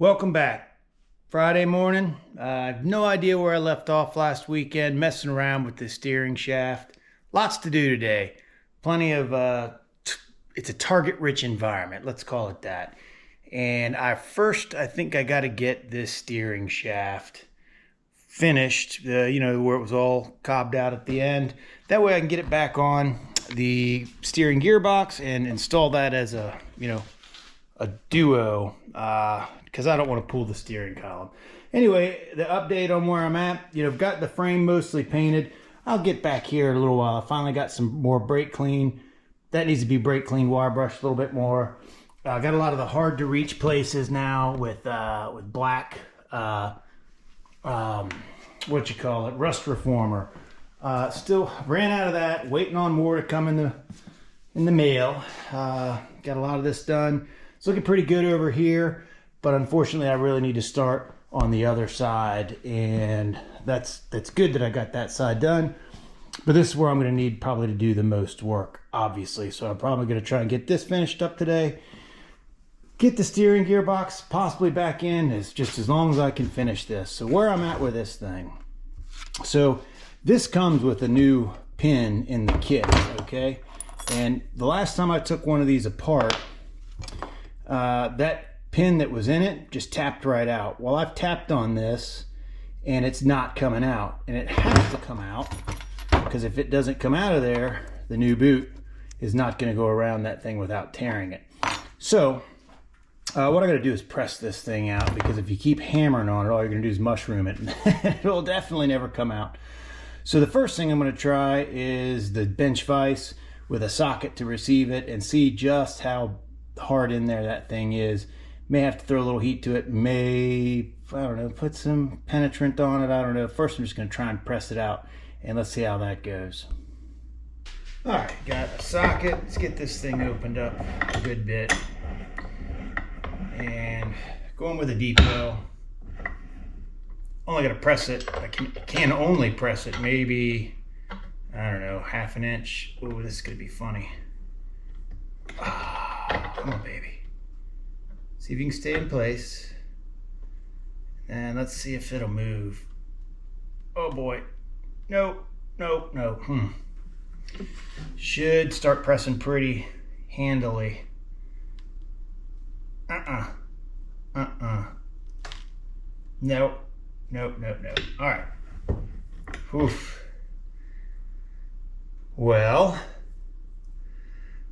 Welcome back. Friday morning. I have no idea where I left off last weekend, messing around with the steering shaft. Lots to do today. Plenty of, it's a target-rich environment, let's call it that. And I think I got to get this steering shaft finished, where it was all cobbed out at the end. That way I can get it back on the steering gearbox and install that as a duo, because I don't want to pull the steering column. Anyway, the update on where I'm at, I've got the frame mostly painted. I'll get back here in a little while. I finally got some more brake clean. That needs to be brake clean, wire brushed a little bit more. I got a lot of the hard to reach places now with black, rust reformer. Still ran out of that, waiting on more to come in the mail. Got a lot of this done. It's looking pretty good over here, but unfortunately I really need to start on the other side, and that's good that I got that side done. But this is where I'm going to need probably to do the most work, obviously. So I'm probably going to try and get this finished up today. Get the steering gearbox possibly back in as long as I can finish this. So where I'm at with this thing. So this comes with a new pin in the kit, okay? And the last time I took one of these apart, that pin that was in it just tapped right out. Well, I've tapped on this and it's not coming out, and it has to come out, because if it doesn't come out of there, the new boot is not going to go around that thing without tearing it. So what I'm going to do is press this thing out, because if you keep hammering on it, all you're going to do is mushroom it, and it'll definitely never come out. So the first thing I'm going to try is the bench vise with a socket to receive it, and see just how hard in there that thing is. May have to throw a little heat to it, put some penetrant on it, I don't know. First I'm just going to try and press it out, and let's see how that goes. Alright, got a socket. Let's get this thing opened up a good bit, and going with a depot. Only got to press it, I can only press it maybe, I don't know, half an inch. Oh, this is going to be funny. Come on, baby. See if you can stay in place. And let's see if it'll move. Oh boy. Nope. Should start pressing pretty handily. Nope. All right. Oof. Well,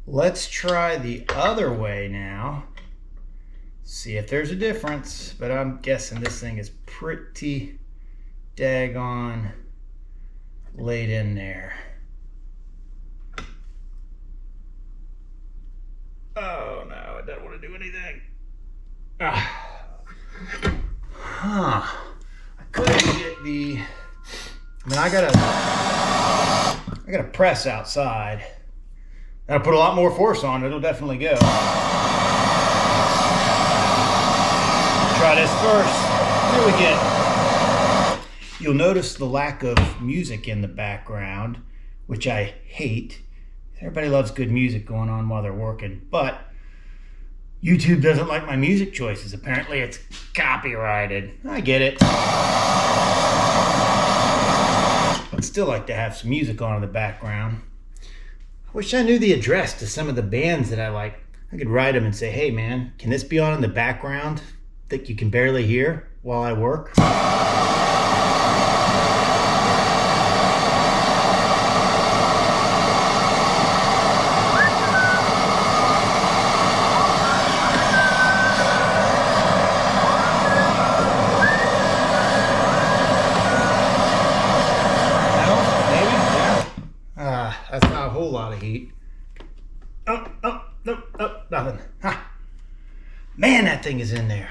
let's try the other way now. See if there's a difference, but I'm guessing this thing is pretty daggone laid in there. Oh no, it doesn't want to do anything. I couldn't get the, I gotta press outside. I'll put a lot more force on it, it'll definitely go. Try this first. Here we go. You'll notice the lack of music in the background, which I hate. Everybody loves good music going on while they're working, but YouTube doesn't like my music choices. Apparently it's copyrighted. I get it. I'd still like to have some music on in the background. I wish I knew the address to some of the bands that I like. I could write them and say, hey man, can this be on in the background that you can barely hear while I work? That's not a whole lot of heat. Oh, nothing. Ha. Man, that thing is in there.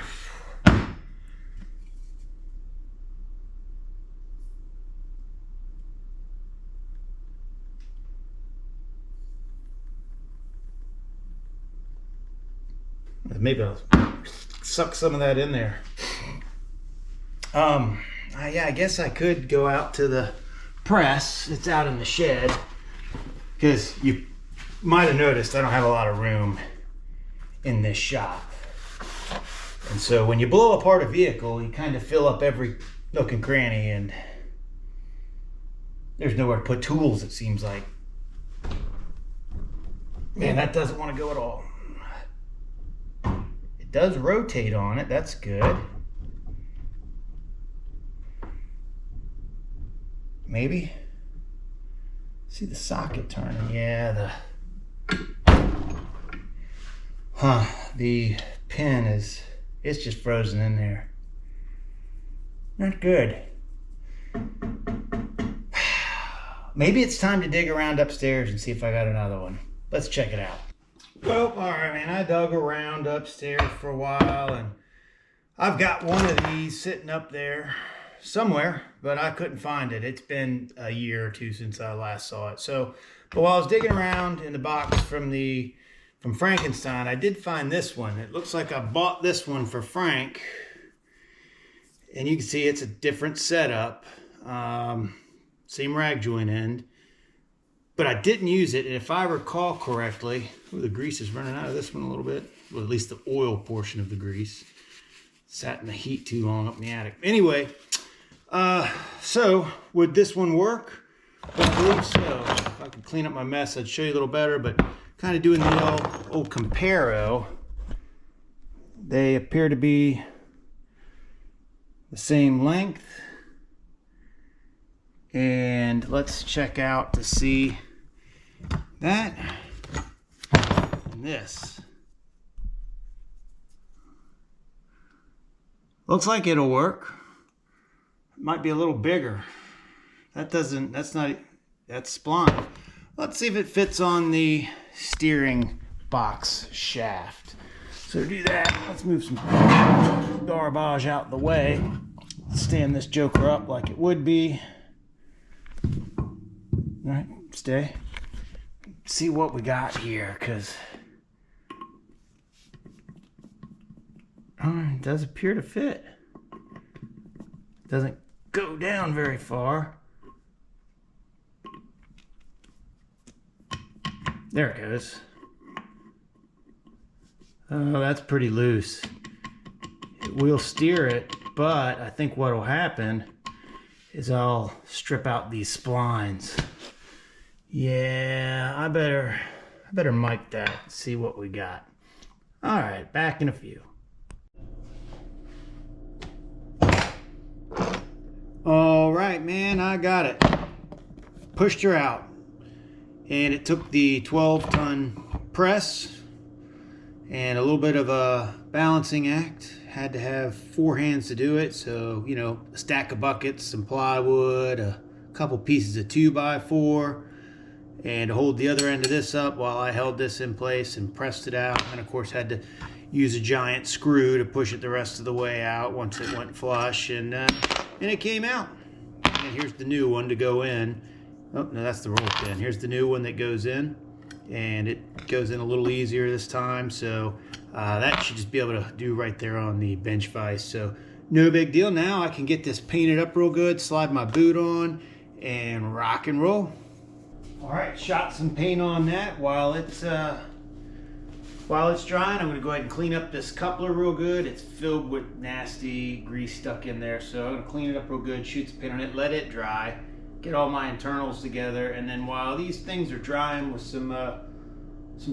Maybe I'll suck some of that in there. Yeah, I guess I could go out to the press. It's out in the shed, because you might have noticed I don't have a lot of room in this shop. And And so when you blow apart a vehicle, you kind of fill up every nook and cranny, and there's nowhere to put tools, it seems like. Man, that doesn't want to go at all. It does rotate on it, that's good. Maybe? See the socket turning, yeah, the pin it's just frozen in there. Not good. Maybe it's time to dig around upstairs and see if I got another one. Let's check it out. Well, all right, man, I dug around upstairs for a while, and I've got one of these sitting up there somewhere, but I couldn't find it. It's been a year or two since I last saw it. So, but while I was digging around in the box from Frankenstein, I did find this one. It looks like I bought this one for Frank, and you can see it's a different setup. Same rag joint end, but I didn't use it. And if I recall correctly, the grease is running out of this one a little bit. Well, at least the oil portion of the grease. Sat in the heat too long up in the attic. Anyway, so would this one work? I believe so. If I could clean up my mess, I'd show you a little better, but kind of doing the old comparo. They appear to be the same length. And let's check out to see that and this. Looks like it'll work. It might be a little bigger. That's spline. Let's see if it fits on the steering box shaft. So to do that, let's move some garbage out the way. Stand this joker up like it would be. All right, stay. See what we got here, because it does appear to fit. Doesn't go down very far. There it goes. Oh, that's pretty loose. It will steer it, but I think what will happen is I'll strip out these splines. Yeah, I better mic that, see what we got. All right, back in a few. All right, man, I got it. Pushed her out. And it took the 12-ton press and a little bit of a balancing act. Had to have 4 hands to do it. So, you know, a stack of buckets, some plywood, a couple pieces of 2x4, and to hold the other end of this up while I held this in place and pressed it out. And of course had to use a giant screw to push it the rest of the way out once it went flush, and it came out. And here's the new one to go in. Oh, no, that's the roll pin. Here's the new one that goes in, and it goes in a little easier this time. So that should just be able to do right there on the bench vise. So no big deal. Now I can get this painted up real good, slide my boot on, and rock and roll. All right, shot some paint on that. While it's drying, I'm going to go ahead and clean up this coupler real good. It's filled with nasty grease stuck in there, so I'm going to clean it up real good, shoot some paint on it, let it dry, get all my internals together, and then while these things are drying with some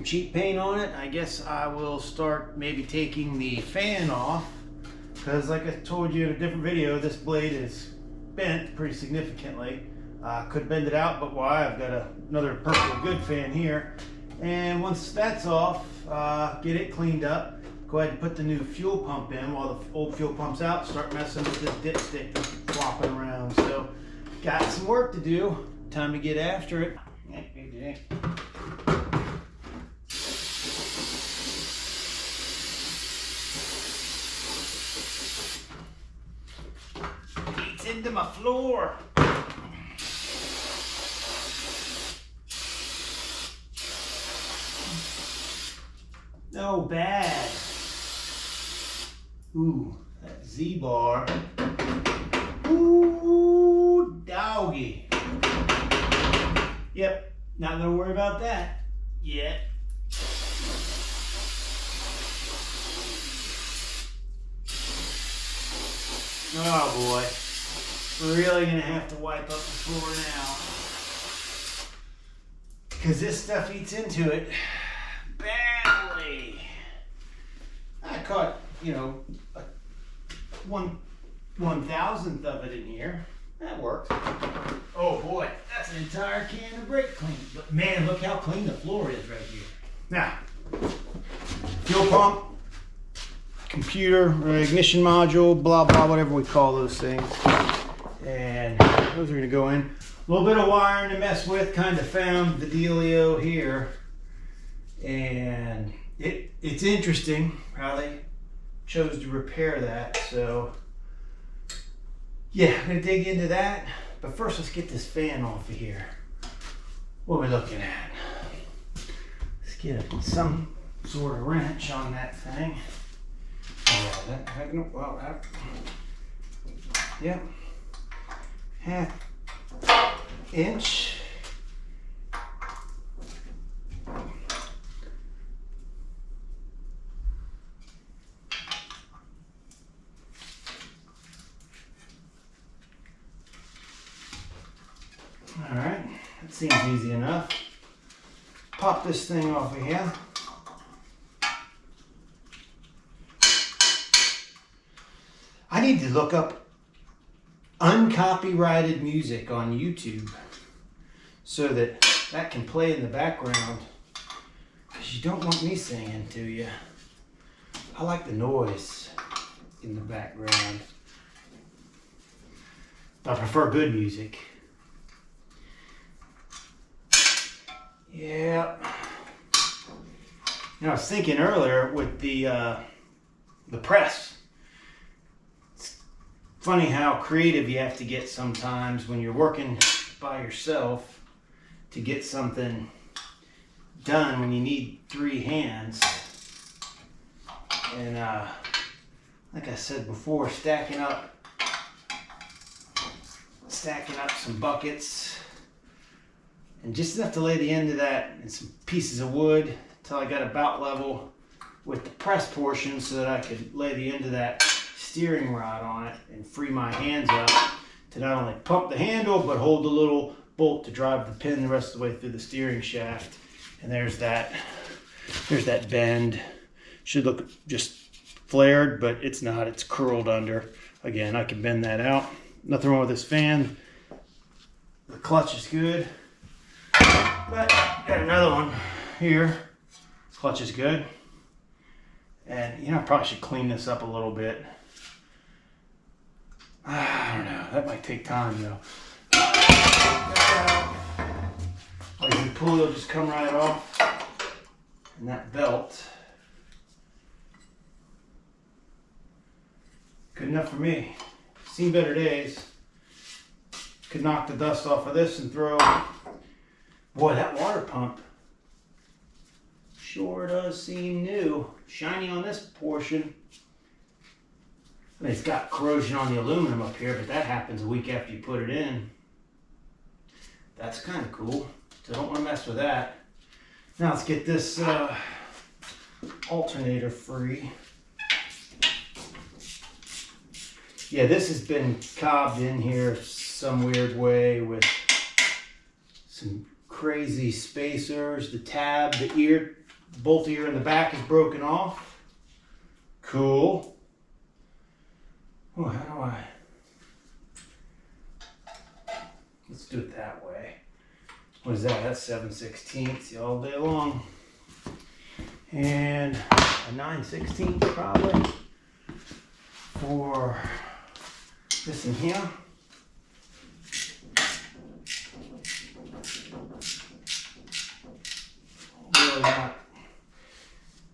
cheap paint on it, I guess I will start maybe taking the fan off, because like I told you in a different video, this blade is bent pretty significantly. Could bend it out, but why? I've got another perfectly good fan here. And once that's off, get it cleaned up, go ahead and put the new fuel pump in while the old fuel pump's out, start messing with this dipstick that's flopping around. So, got some work to do, time to get after it. It's into my floor. No bad. Ooh, that Z-bar. Ooh, doggy. Yep, not gonna worry about that yet. Oh boy. We're really gonna have to wipe up the floor now. Because this stuff eats into it badly. I caught, you know, a 1/1000th of it in here. That works. Oh boy, that's an entire can of brake clean. But man, look how clean the floor is right here. Now, fuel pump, computer, ignition module, blah blah, whatever we call those things. And those are gonna go in. A little bit of wiring to mess with, kind of found the dealio here. And it's interesting how they chose to repair that. So yeah, I'm gonna dig into that. But first, let's get this fan off of here. What are we looking at? Let's get some sort of wrench on that thing. Yep. Half inch. All right, that seems easy enough. Pop this thing off of here. I need to look up uncopyrighted music on YouTube so that can play in the background, because you don't want me singing to you. I like the noise in the background. I prefer good music. Yeah. You know, I was thinking earlier with the press. It's funny how creative you have to get sometimes when you're working by yourself to get something done when you need 3 hands. And like I said before, stacking up some buckets. And just enough to lay the end of that and some pieces of wood until I got about level with the press portion so that I could lay the end of that steering rod on it and free my hands up to not only pump the handle but hold the little bolt to drive the pin the rest of the way through the steering shaft. And there's that bend. Should look just flared, but it's not. It's curled under. Again, I can bend that out. Nothing wrong with this fan. The clutch is good. But got another one here. Clutch is good. And you know, I probably should clean this up a little bit. I don't know. That might take time though. Like the pulley will just come right off. And that belt. Good enough for me. Seen better days. Could knock the dust off of this and throw. Boy, that water pump sure does seem new. Shiny on this portion. I mean, it's got corrosion on the aluminum up here, but that happens a week after you put it in. That's kind of cool. So I don't want to mess with that. Now let's get this alternator free. Yeah, this has been cobbed in here some weird way with some crazy spacers. The tab, the ear, the bolt ear in the back is broken off. Cool. Oh, how do I? Let's do it that way. What is that? That's 7/16 all day long. And a 9/16 probably for this in here. Really not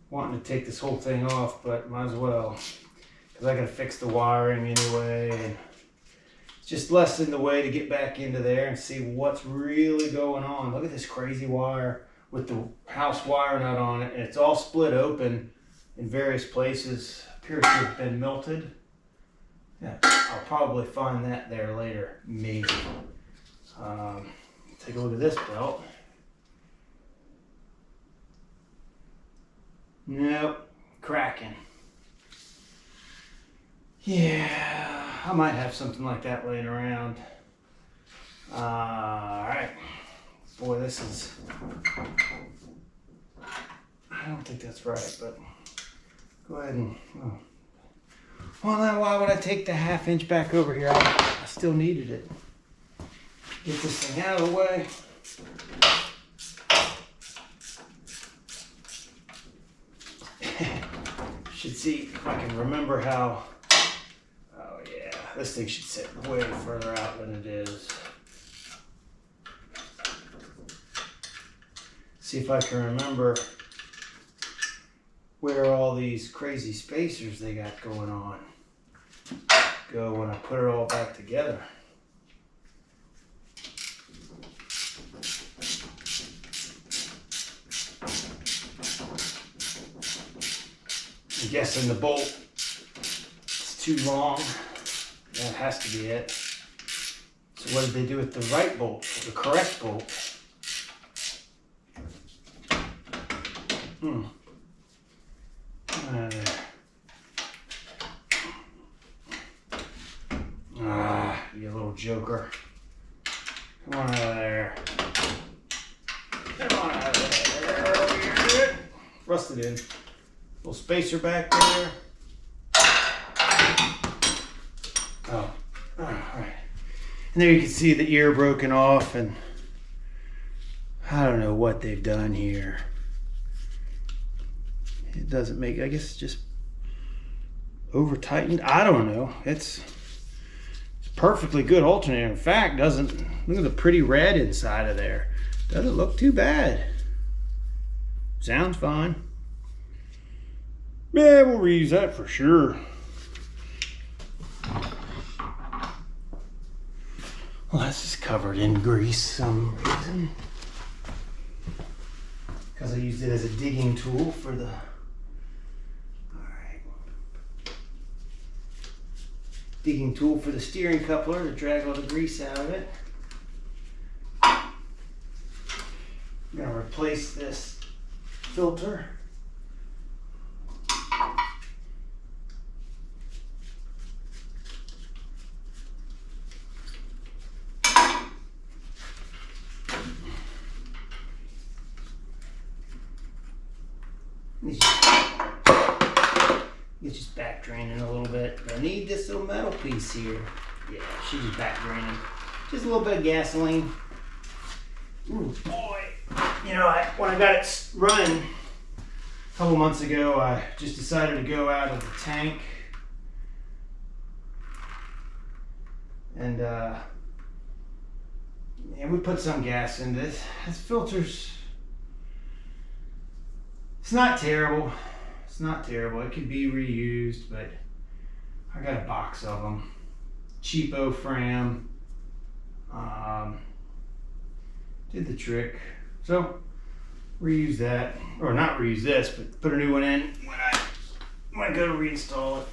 wanting to take this whole thing off, but might as well, because I gotta fix the wiring anyway, and it's just less in the way to get back into there and see what's really going on. Look at this crazy wire with the house wire nut on it, and it's all split open in various places. Appears to have been melted. Yeah, I'll probably find that there later, maybe. Take a look at this belt. Nope, cracking. Yeah, I might have something like that laying around. All right. Boy, this is... I don't think that's right, but go ahead and... Oh. Well, now why would I take the 1/2 inch back over here? I still needed it. Get this thing out of the way. Should see if I can remember how... Oh yeah, this thing should sit way further out than it is. See if I can remember where all these crazy spacers they got going on go when I put it all back together. I'm guessing the bolt is too long. That has to be it. So what did they do with the right bolt, the correct bolt? You little joker. Come on out of there. Come on out of there. Rusted in. Little spacer back there. Oh, all right. And there you can see the ear broken off, and I don't know what they've done here. It doesn't make, I guess it's just over tightened. I don't know. It's perfectly good alternator. In fact, doesn't, look at the pretty red inside of there. Doesn't look too bad. Sounds fine. Yeah, we'll reuse that for sure. Well, this is covered in grease for some reason. Because I used it as a digging tool for the... digging tool for the steering coupler to drag all the grease out of it. I'm going to replace this filter. It's just back draining a little bit. I need this little metal piece here. Yeah, she's just back draining. Just a little bit of gasoline. Ooh, boy. You know, when I got it running a couple months ago, I just decided to go out of the tank. And we put some gas in this. This filter's, it's not terrible. It's not terrible. It could be reused, but I got a box of them. Cheapo Fram. Did the trick. So reuse that, or not reuse this, but put a new one in when I go to reinstall it.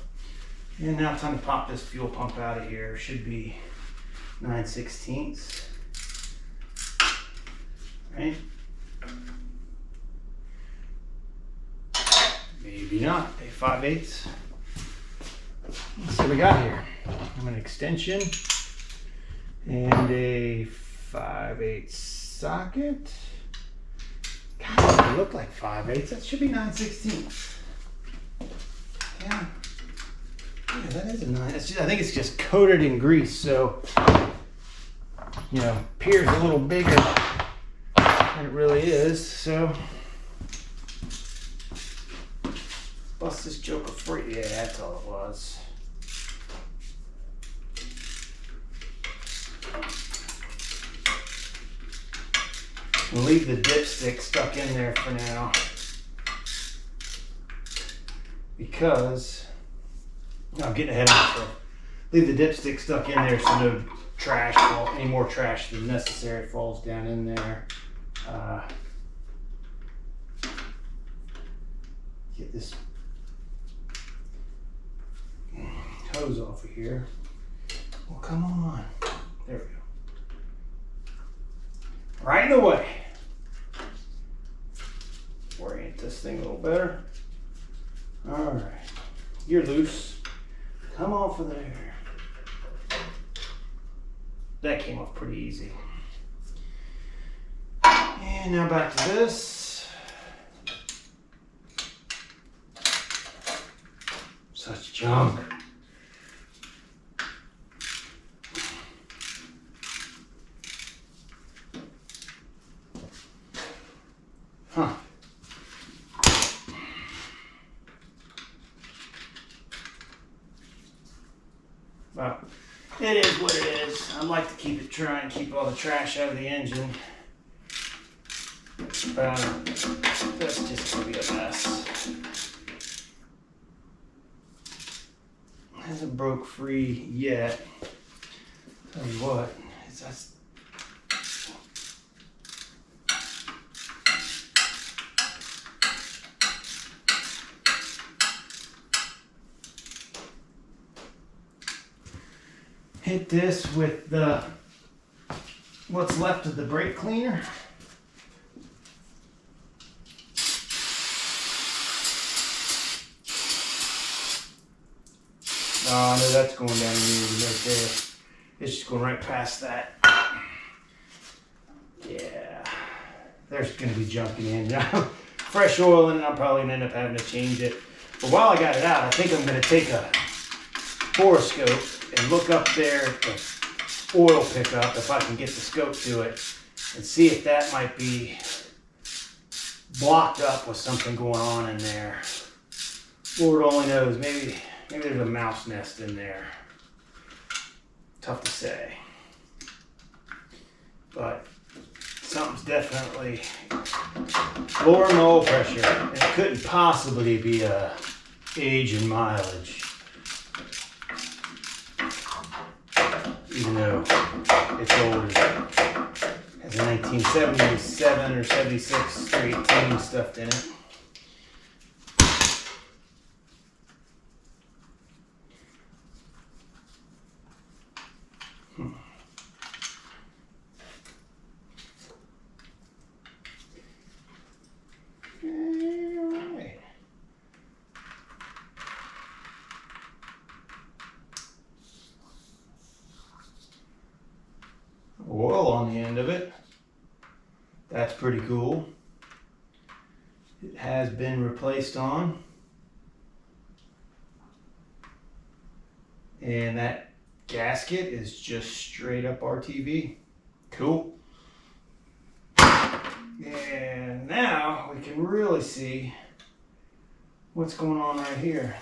And now time to pop this fuel pump out of here. Should be 9/16. Right? Maybe not. A 5/8. Let's see what we got here. An extension and a 5/8 socket. God, they look like 5/8. That should be 9/16. Yeah. Yeah, that is a 9. It's just, I think it's just coated in grease, so you know, appears a little bigger than it really is. So bust this joker free. Yeah, that's all it was. We'll leave the dipstick stuck in there for now, because I'm getting ahead of myself. Leave the dipstick stuck in there so no trash, any more trash than necessary falls down in there. Get this hose off of here. Well, come on. There we go. Right in the way. Orient this thing a little better. All right. You're loose. Come off of there. that came off pretty easy. And now back to this. Such junk. Huh. Well, it is what it is. I like to try and keep all the trash out of the engine. But that's just gonna be a mess. Hasn't broke free yet. Tell you what, that's hit this with the what's left of the brake cleaner. Oh, I know that's going down here right there. It's just going right past that. Yeah, there's going to be junk in the engine. Fresh oil in it, I'm probably going to end up having to change it. But while I got it out, I think I'm going to take a boroscope and look up there at the oil pickup, if I can get the scope to it, and see if that might be blocked up with something going on in there. Lord only knows, maybe there's a mouse nest in there. Tough to say. But something's definitely lowering the oil pressure. And it couldn't possibly be age and mileage. Even though it's older. It has a 1977 or 76 straight 18 stuffed in it. Oil on the end of it. That's pretty cool. It has been replaced on. And that gasket is just straight up RTV. Cool. And now we can really see what's going on right here.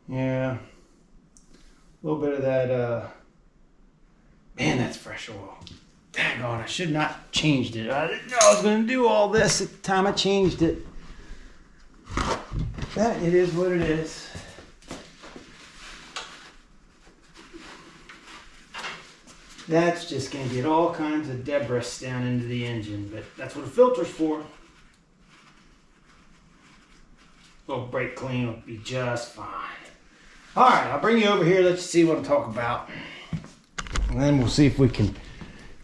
Yeah. A little bit of that, man, that's fresh oil. Dang on, I should not have changed it. I didn't know I was going to do all this at the time I changed it. But it is what it is. That's just going to get all kinds of debris down into the engine, but that's what a filter's for. A little brake clean will be just fine. All right, I'll bring you over here. Let's see what I'm talking about. And then we'll see if we can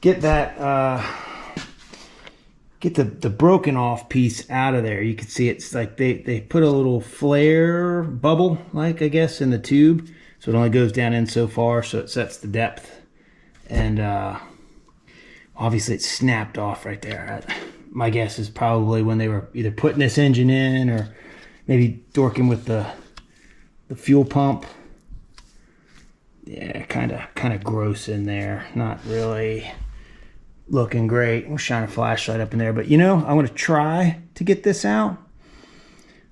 get that, get the broken off piece out of there. You can see it's like they put a little flare bubble, like I guess, in the tube. So it only goes down in so far, so it sets the depth. And obviously it's snapped off right there. My guess is probably when they were either putting this engine in or maybe dorking with the fuel pump. Yeah, kind of gross in there. Not really looking great. We'll shine a flashlight up in there. But you know, I'm going to try to get this out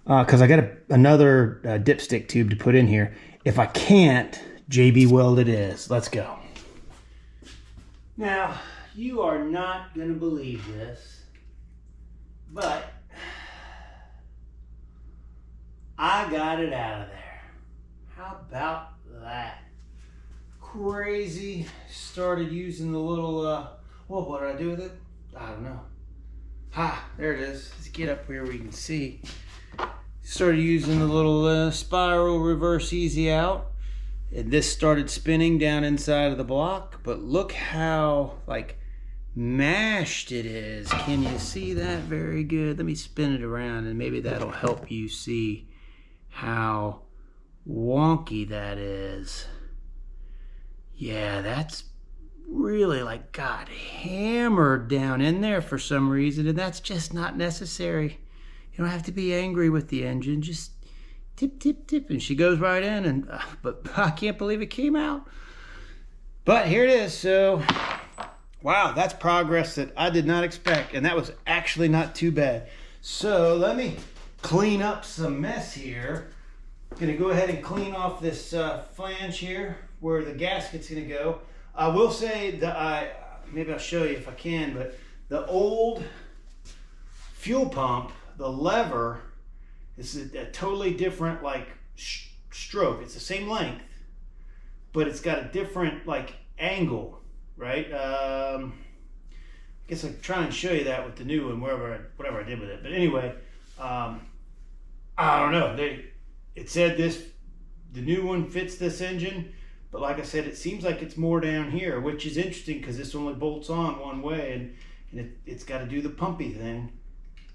because I got another dipstick tube to put in here. If I can't, JB Weld it is. Let's go. Now, you are not going to believe this, but I got it out of there. How about that? Crazy. Started using the little, well, what did I do with it? I don't know. Ha, there it is. Let's get up here where you can see. Started using the little spiral reverse easy out. And this started spinning down inside of the block. But look how, like, mashed it is. Can you see that? Very good. Let me spin it around and maybe that'll help you see how wonky that is. Yeah, that's really like got hammered down in there for some reason, and that's just not necessary. You don't have to be angry with the engine. Just tip, tip, tip, and she goes right in. And but I can't believe it came out. But here it is. So, wow, that's progress that I did not expect, and that was actually not too bad. So let me clean up some mess here. I'm gonna go ahead and clean off this flange here where the gasket's gonna go. I will say that maybe I'll show you if I can, but the old fuel pump, the lever is a totally different like stroke. It's the same length, but it's got a different like angle, right? I guess I'll try and show you that with the new one, whatever I did with it. But anyway, I don't know. It said the new one fits this engine, but like I said, it seems like it's more down here, which is interesting because this only bolts on one way, and it's got to do the pumpy thing.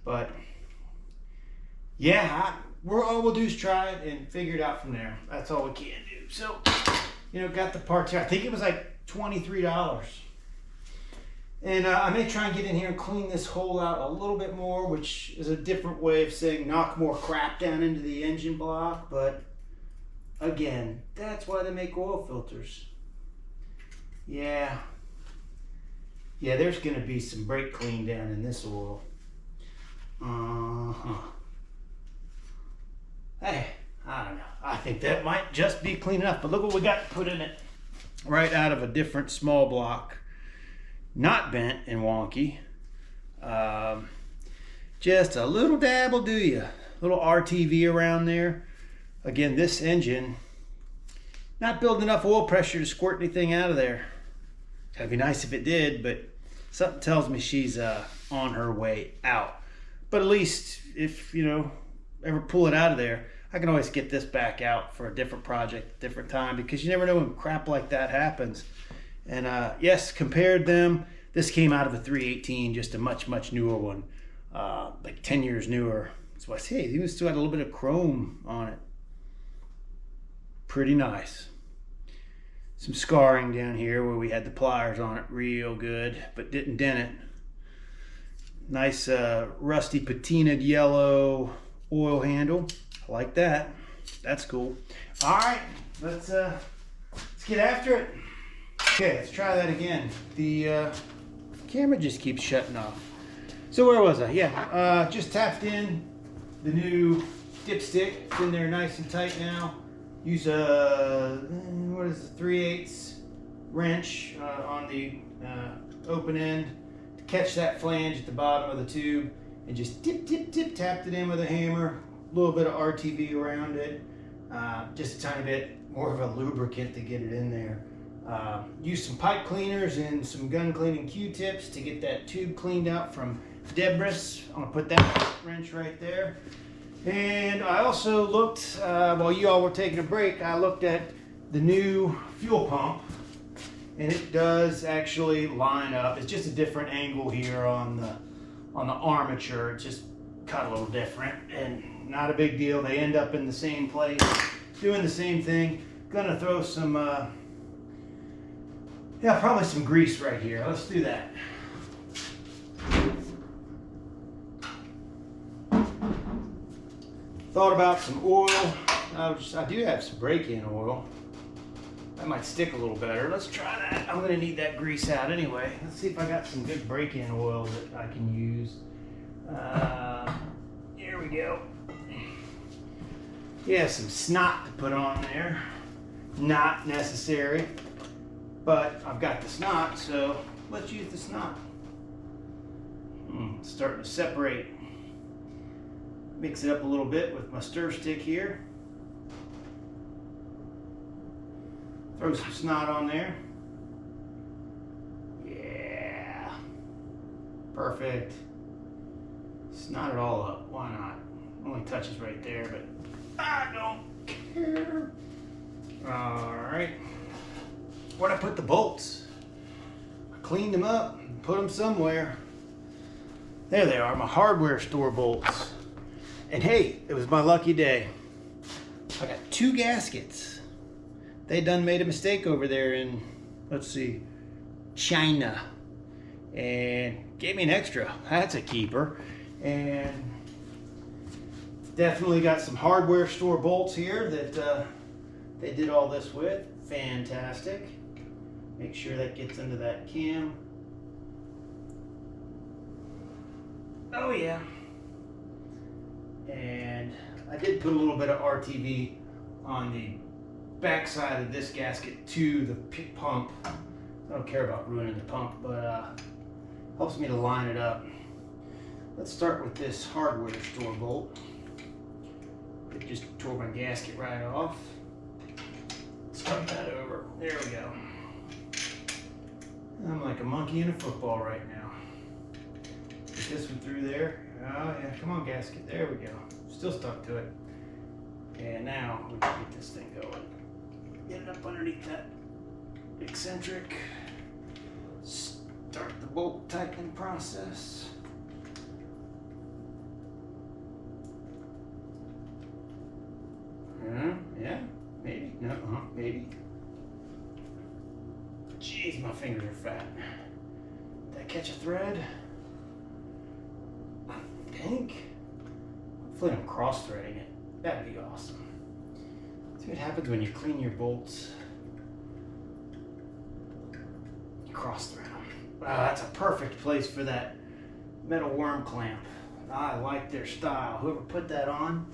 But yeah, all we'll do is try it and figure it out from there. That's all we can do. So, got the parts here. I think it was like $23. And I may try and get in here and clean this hole out a little bit more, which is a different way of saying knock more crap down into the engine block. But again, that's why they make oil filters. Yeah, there's going to be some brake clean down in this oil. Hey, I don't know. I think that might just be clean enough. But look what we got to put in it. Right out of a different small block. Not bent and wonky. Just a little dab will do you. Little RTV around there. Again, this engine, not building enough oil pressure to squirt anything out of there. That'd be nice if it did, but something tells me she's on her way out. But at least if, ever pull it out of there, I can always get this back out for a different project, different time, because you never know when crap like that happens. And yes, compared them, this came out of a 318, just a much, much newer one, like 10 years newer. So I say, it even still had a little bit of chrome on it. Pretty nice. Some scarring down here where we had the pliers on it real good, but didn't dent it. Nice rusty patinaed yellow oil handle. I like that. That's cool. All right, let's get after it. Okay, let's try that again. The camera just keeps shutting off. So where was I? Yeah, just tapped in the new dipstick. It's in there nice and tight now. Use a, 3/8 wrench on the open end to catch that flange at the bottom of the tube, and just tip, tip, tip, tapped it in with a hammer. A little bit of RTV around it. Just a tiny bit more of a lubricant to get it in there. Use some pipe cleaners and some gun cleaning Q-tips to get that tube cleaned out from debris. I'm gonna put that wrench right there. And I also looked, while you all were taking a break, I looked at the new fuel pump, and it does actually line up. It's just a different angle here on the armature. It's just cut a little different, and not a big deal. They end up in the same place, doing the same thing. Gonna throw some, probably some grease right here. Let's do that. Thought about some oil. I do have some break-in oil. That might stick a little better. Let's try that. I'm gonna need that grease out anyway. Let's see if I got some good break-in oil that I can use. Here we go. Yeah, some snot to put on there. Not necessary, but I've got the snot, so let's use the snot. It's starting to separate. Mix it up a little bit with my stir stick here. Throw some snot on there. Yeah. Perfect. Snot it all up. Why not? Only touches right there, but I don't care. Alright. Where'd I put the bolts? I cleaned them up and put them somewhere. There they are, my hardware store bolts. And hey, it was my lucky day. I got 2 gaskets. They done made a mistake over there in, let's see, China, and gave me an extra. That's a keeper. And definitely got some hardware store bolts here that they did all this with. Fantastic. Make sure that gets into that cam. Oh yeah. And I did put a little bit of RTV on the back side of this gasket to the pump. I don't care about ruining the pump, but helps me to line it up. Let's start with this hardware store bolt. It just tore my gasket right off. Start that over. There we go. I'm like a monkey in a football right now. Get this one through there. Oh yeah, come on gasket. There we go. Still stuck to it. And now we can get this thing going. Get it up underneath that eccentric. Start the bolt tightening process. Yeah, maybe. No, maybe. Jeez, my fingers are fat. Did I catch a thread? I think. Hopefully I'm cross-threading it. That'd be awesome. See what happens when you clean your bolts. You cross-thread them. Wow, that's a perfect place for that metal worm clamp. I like their style. Whoever put that on,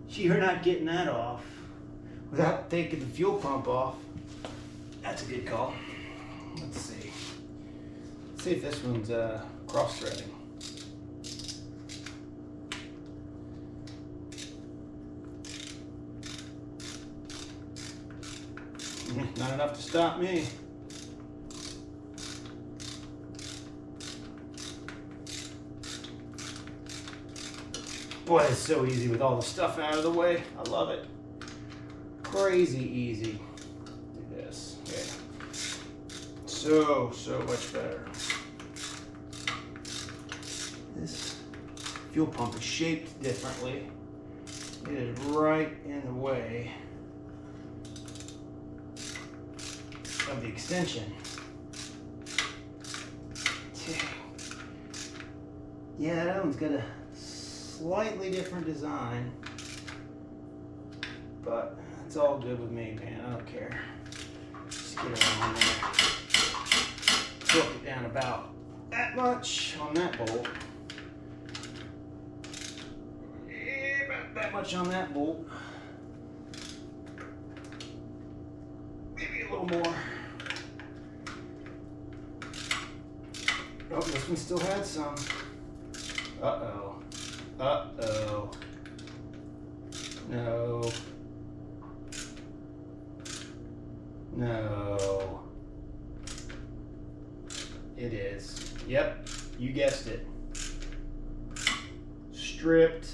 you're not getting that off without taking the fuel pump off. That's a good call. Let's see. Let's see if this one's cross-threading. Not enough to stop me. Boy, it's so easy with all the stuff out of the way. I love it. Crazy easy. Do this. Yeah. So much better. This fuel pump is shaped differently. It is right in the way of the extension. Yeah, that one's got a slightly different design, but it's all good with me, man. I don't care. Just get it on there. Torque it down about that much on that bolt. Yeah, about that much on that bolt. Maybe a little more. Oh, this one still had some. Uh-oh. Uh-oh. No. No. It is. Yep, you guessed it. Stripped.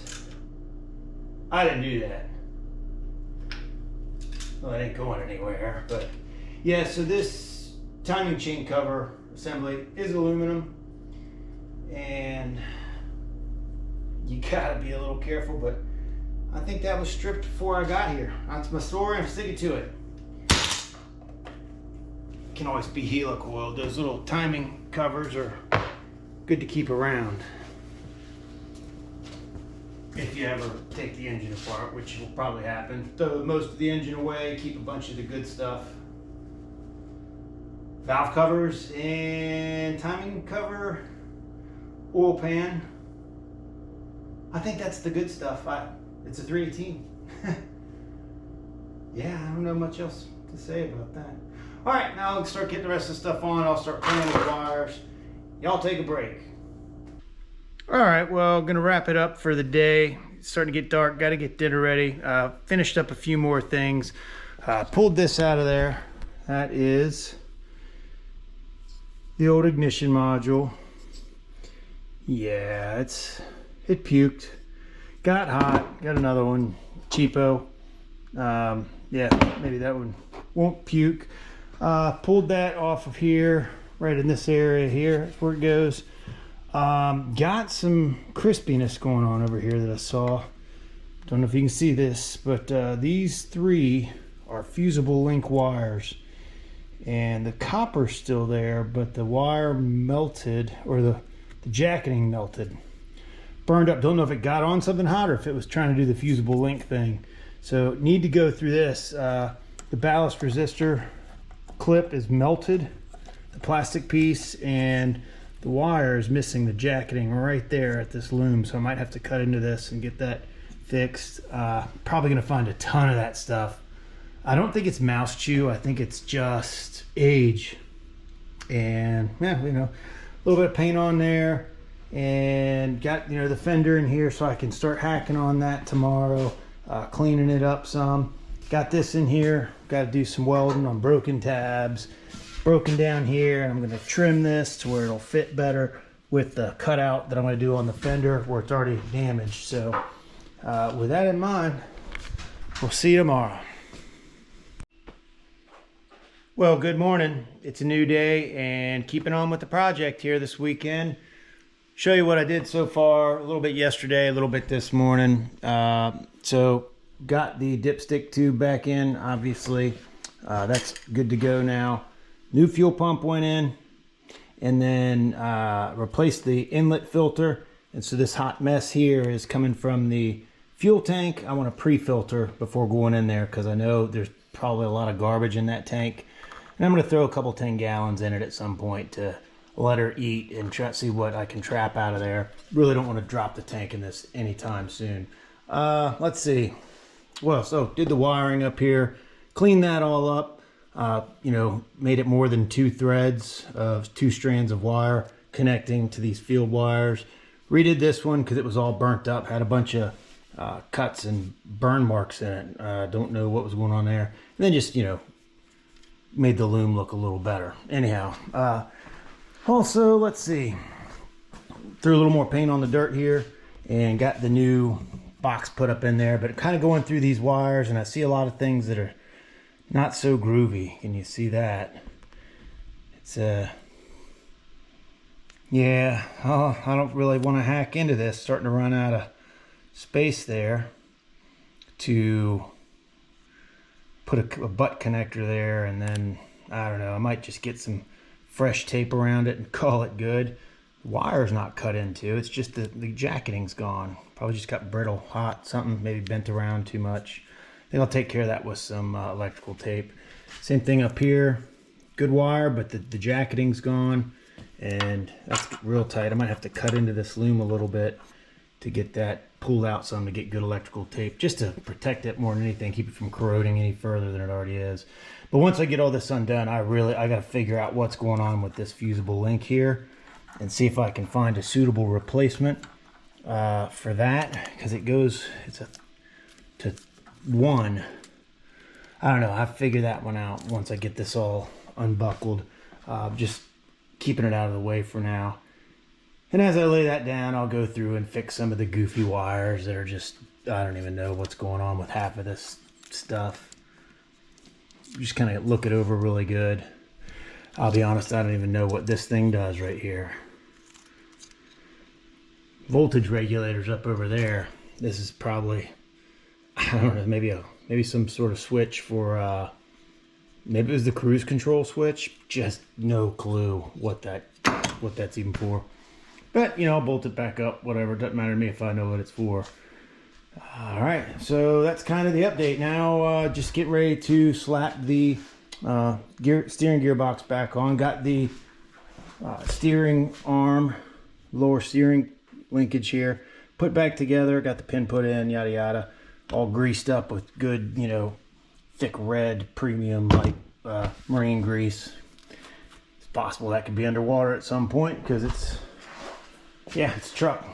I didn't do that. Well, it ain't going anywhere, but yeah, so this timing chain cover assembly is aluminum, and you gotta be a little careful, but I think that was stripped before I got here. That's my story, I'm sticking to it. Can always be helicoiled. Those little timing covers are good to keep around if you ever take the engine apart, which will probably happen. Throw most of the engine away, keep a bunch of the good stuff. Valve covers and timing cover, oil pan. I think that's the good stuff. It's a 318. Yeah, I don't know much else to say about that. All right, now I'll start getting the rest of the stuff on. I'll start pulling the wires. Y'all take a break. All right, well, gonna wrap it up for the day. It's starting to get dark, gotta get dinner ready. Finished up a few more things. Pulled this out of there. That is the old ignition module. Yeah, it puked. Got hot, got another one, cheapo. Yeah, maybe that one won't puke. Pulled that off of here, right in this area here, that's where it goes. Got some crispiness going on over here that I saw. Don't know if you can see this, but these three are fusible link wires, and the copper's still there, but the wire melted, or the jacketing melted, burned up. Don't know if it got on something hot or if it was trying to do the fusible link thing. So need to go through this. The ballast resistor clip is melted, the plastic piece, and the wire is missing the jacketing right there at this loom. So I might have to cut into this and get that fixed. Probably gonna find a ton of that stuff. I don't think it's mouse chew. I think it's just age. And yeah, you know, a little bit of paint on there, and got, you know, the fender in here so I can start hacking on that tomorrow, cleaning it up some. Got this in here, got to do some welding on broken tabs, broken down here, and I'm going to trim this to where it'll fit better with the cutout that I'm going to do on the fender where it's already damaged. So with that in mind, we'll see you tomorrow. Well, good morning. It's a new day and keeping on with the project here this weekend. Show you what I did so far, a little bit yesterday, a little bit this morning. So got the dipstick tube back in, obviously. That's good to go now. New fuel pump went in, and then replaced the inlet filter. And so this hot mess here is coming from the fuel tank. I want to pre-filter before going in there because I know there's probably a lot of garbage in that tank. And I'm going to throw a couple 10 gallons in it at some point to let her eat and try to see what I can trap out of there. Really don't want to drop the tank in this anytime soon. Let's see. Well, so did the wiring up here, cleaned that all up, you know, made it more than 2 threads of 2 strands of wire connecting to these field wires. Redid this one because it was all burnt up, had a bunch of cuts and burn marks in it. Don't know what was going on there. And then just, you know, made the loom look a little better. Anyhow, also, let's see, threw a little more paint on the dirt here and got the new box put up in there, but kind of going through these wires, and I see a lot of things that are not so groovy. Can you see that? It's yeah, oh, I don't really want to hack into this. Starting to run out of space there to put a butt connector there, and then I don't know, I might just get some fresh tape around it and call it good. The wire's not cut into, it's just the jacketing's gone. Probably just got brittle, hot, something maybe bent around too much. I think I'll take care of that with some electrical tape. Same thing up here, good wire, but the jacketing's gone, and that's real tight. I might have to cut into this loom a little bit to get that pulled out some, to get good electrical tape, just to protect it more than anything, keep it from corroding any further than it already is. But once I get all this undone, I got to figure out what's going on with this fusible link here and see if I can find a suitable replacement for that, because it's a to 1. I don't know, I'll figure that one out once I get this all unbuckled. Just keeping it out of the way for now. And as I lay that down, I'll go through and fix some of the goofy wires that are just, I don't even know what's going on with half of this stuff. Just kind of look it over really good. I'll be honest, I don't even know what this thing does right here. Voltage regulator's up over there. This is probably, I don't know, maybe some sort of switch for, maybe it was the cruise control switch. Just no clue what that's even for. But, you know, I'll bolt it back up, whatever. Doesn't matter to me if I know what it's for. All right, so that's kind of the update. Now, just get ready to slap the steering gearbox back on. Got the steering arm, lower steering linkage here, put back together. Got the pin put in, yada, yada. All greased up with good, you know, thick red premium like marine grease. It's possible that could be underwater at some point because it's a truck.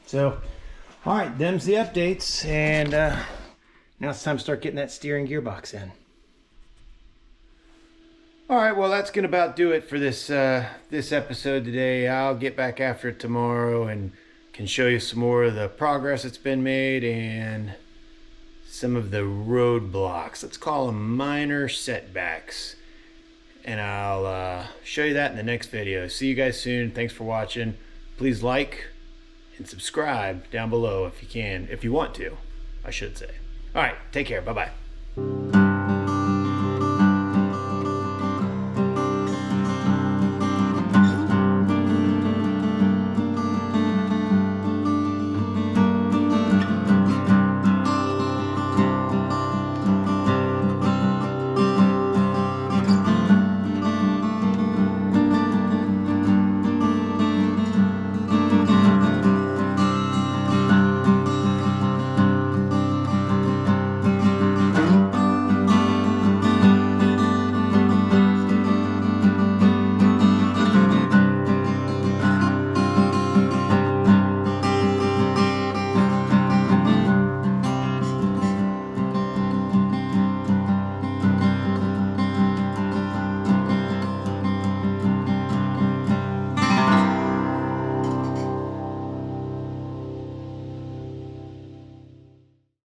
So, all right, them's the updates, and now it's time to start getting that steering gearbox in. All right, well, that's gonna about do it for this this episode today. I'll get back after it tomorrow and can show you some more of the progress that's been made and some of the roadblocks. Let's call them minor setbacks. And I'll show you that in the next video. See you guys soon. Thanks for watching. Please like and subscribe down below if you can, if you want to. I should say. All right, take care. Bye-bye.